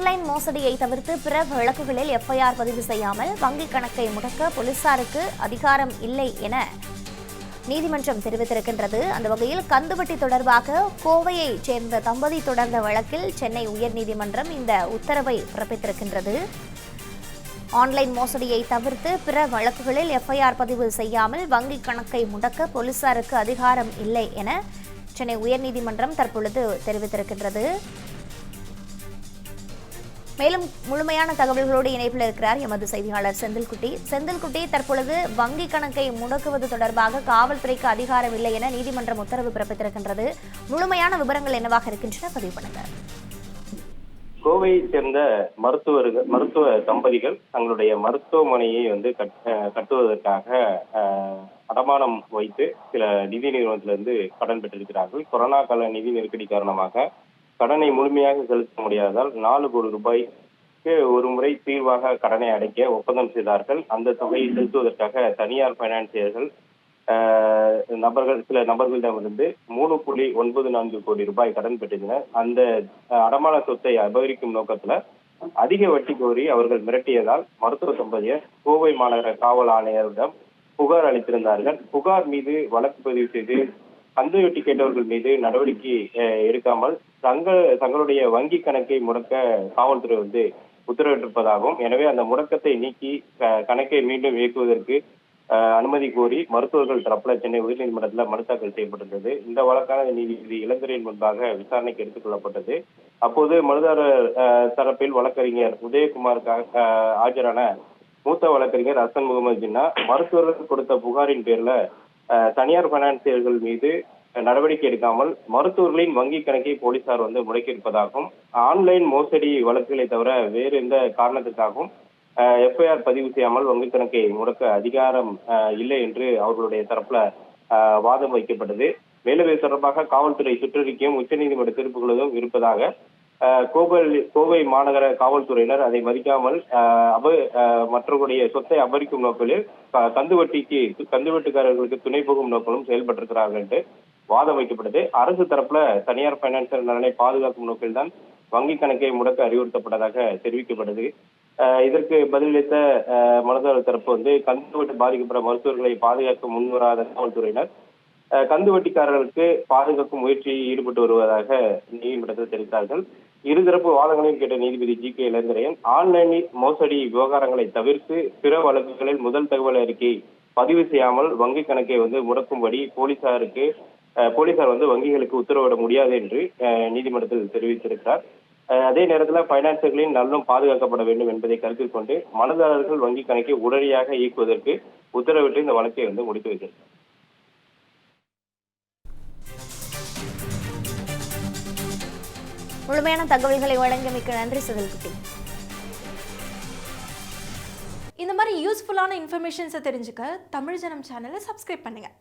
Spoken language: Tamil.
ஆன்லைன் மோசடியை தவிர்த்து பிற வழக்குகளில் எஃப்ஐஆர் பதிவு செய்யாமல் வங்கிக் கணக்கை முடக்க போலீசாருக்கு அதிகாரம் இல்லை என நீதிமன்றம் தெரிவித்திருக்கின்றது. அந்த வகையில் கந்துவட்டி தொடர்பாக கோவையைச் சேர்ந்த தம்பதி தொடர்ந்த வழக்கில் சென்னை உயர்நீதிமன்றம் இந்த உத்தரவை பிறப்பித்திருக்கின்றது. ஆன்லைன் மோசடியை தவிர்த்து பிற வழக்குகளில் எஃப்ஐஆர் பதிவு செய்யாமல் வங்கிக் கணக்கை முடக்க போலீசாருக்கு அதிகாரம் இல்லை என சென்னை உயர்நீதிமன்றம் தற்பொழுது தெரிவித்திருக்கின்றது. மேலும் முழுமையான தகவல்களோடு இணைப்பில் இருக்கிறார் எமது செய்தியாளர் செந்தில்குட்டி. தற்பொழுது வங்கி கணக்கை முடக்குவது தொடர்பாக காவல்துறைக்கு அதிகாரம் இல்லை என நீதிமன்றம் உத்தரவு பிறப்பித்திருக்கின்றது. முழுமையான விவரங்கள் என்னவாக இருக்கின்றன பதிவு பண்ணுங்க. கோவையை சேர்ந்த மருத்துவ தம்பதிகள் தங்களுடைய மருத்துவமனையை கட்டுவதற்காக அடமானம் வைத்து சில நிதி நிறுவனத்திலிருந்து கடன் பெற்றிருக்கிறார்கள். கொரோனா கால நிதி நெருக்கடி காரணமாக கடனை முழுமையாக செலுத்த முடியாததால் 4 கோடி ரூபாய்க்கு ஒரு முறை தீர்வாக கடனை அடைக்க ஒப்பந்தம் செய்தார்கள். அந்த தொகையை செலுத்துவதற்காக தனியார் பைனான்சியர்கள் சில நபர்களிடமிருந்து 3.94 கோடி ரூபாய் கடன் பெற்றிருந்தனர். அந்த அடமான சொத்தை அபகரிக்கும் நோக்கத்துல அதிக வட்டி கோரி அவர்கள் மிரட்டியதால் மருத்துவ தம்பதியர் கோவை மாநகர காவல் ஆணையரிடம் புகார் அளித்திருந்தார்கள். புகார் மீது வழக்கு பதிவு செய்து கந்துவட்டி கேட்டவர்கள் மீது நடவடிக்கை எடுக்காமல் தங்களுடைய வங்கி கணக்கை முடக்க காவல்துறை உத்தரவிட்டிருப்பதாகவும், எனவே அந்த முடக்கத்தை நீக்கி கணக்கை மீண்டும் இயக்குவதற்கு அனுமதி கோரி மருத்துவர்கள் தரப்புல சென்னை உயர்நீதிமன்றத்தில் மனு தாக்கல் செய்யப்பட்டிருந்தது. இந்த வழக்கான நீதிபதி இளந்திரையின் முன்பாக விசாரணைக்கு எடுத்துக் கொள்ளப்பட்டது. அப்போது மனுதாரர் தரப்பில் வழக்கறிஞர் உதயகுமாருக்காக ஆஜரான மூத்த வழக்கறிஞர் ஹசன் முகமது ஜின்னா மருத்துவர்கள் கொடுத்த புகாரின் பேர்ல தனியார் பைனான்சியர்கள் மீது நடவடிக்கை எடுக்காமல் மருத்துவர்களின் வங்கி கணக்கை போலீசார் முடக்கியிருப்பதாகவும், ஆன்லைன் மோசடி வழக்குகளை தவிர வேறு எந்த காரணத்துக்காகவும் எஃப்ஐஆர் பதிவு செய்யாமல் வங்கி கணக்கை முடக்க அதிகாரம் இல்லை என்று அவர்களுடைய தரப்புல வாதம் வைக்கப்பட்டது. மேலும் இது தொடர்பாக காவல்துறை சுற்றறிக்கையும் உச்சநீதிமன்ற தீர்ப்புகளும் இருப்பதாக கோவை மாநகர காவல்துறையினர் அதை மதிக்காமல் மற்றவர்களுடைய சொத்தை அபகரிக்கும் நோக்கில் கந்துவட்டிக்காரர்களுக்கு துணை போகும் நோக்கிலும் செயல்பட்டிருக்கிறார்கள் என்று வாதம் வைக்கப்பட்டது. அரசு தரப்புல தனியார் பைனான்சியர் நலனை பாதுகாக்கும் நோக்கில்தான் வங்கி கணக்கை முடக்க அறிவுறுத்தப்பட்டதாக தெரிவிக்கப்பட்டது. இதற்கு பதிலளித்த மனுதாரர் தரப்பு கந்துவட்டி பாதிக்கப்பட்ட மருத்துவர்களை பாதுகாக்க முன்வராத காவல்துறையினர் கந்துவட்டிக்காரர்களுக்கு பாதுகாக்கும் முயற்சியில் ஈடுபட்டு வருவதாக நீதிமன்றத்தில் தெரிவித்தார்கள். இருதரப்பு வாதங்களையும் கேட்ட நீதிபதி ஜி.கே. இளந்திரையன் ஆன்லைன் மோசடி விவகாரங்களை தவிர்த்து பிற வழக்குகளில் முதல் தகவல் அறிக்கை பதிவு செய்யாமல் வங்கி கணக்கை முடக்கும்படி போலீசார் வங்கிகளுக்கு உத்தரவிட முடியாது என்று நீதிமன்றத்தில் தெரிவித்திருக்கிறார். அதே நேரத்தில் பைனான்சியர்களின் நலனும் பாதுகாக்கப்பட வேண்டும் என்பதை கருத்தில் கொண்டு மனுதாரர்கள் வங்கி கணக்கை உடனடியாக இயக்குவதற்கு உத்தரவிட்டு இந்த வழக்கை முடித்து வைக்கிறார். முழுமையான தகவல்களை வழங்கியமைக்கு நன்றி செந்தில்குட்டி. இந்த மாதிரி யூஸ்ஃபுல்லான இன்ஃபர்மேஷன்ஸை தெரிஞ்சுக்க தமிழ் ஜனம் சேனலை சப்ஸ்கிரைப் பண்ணுங்க.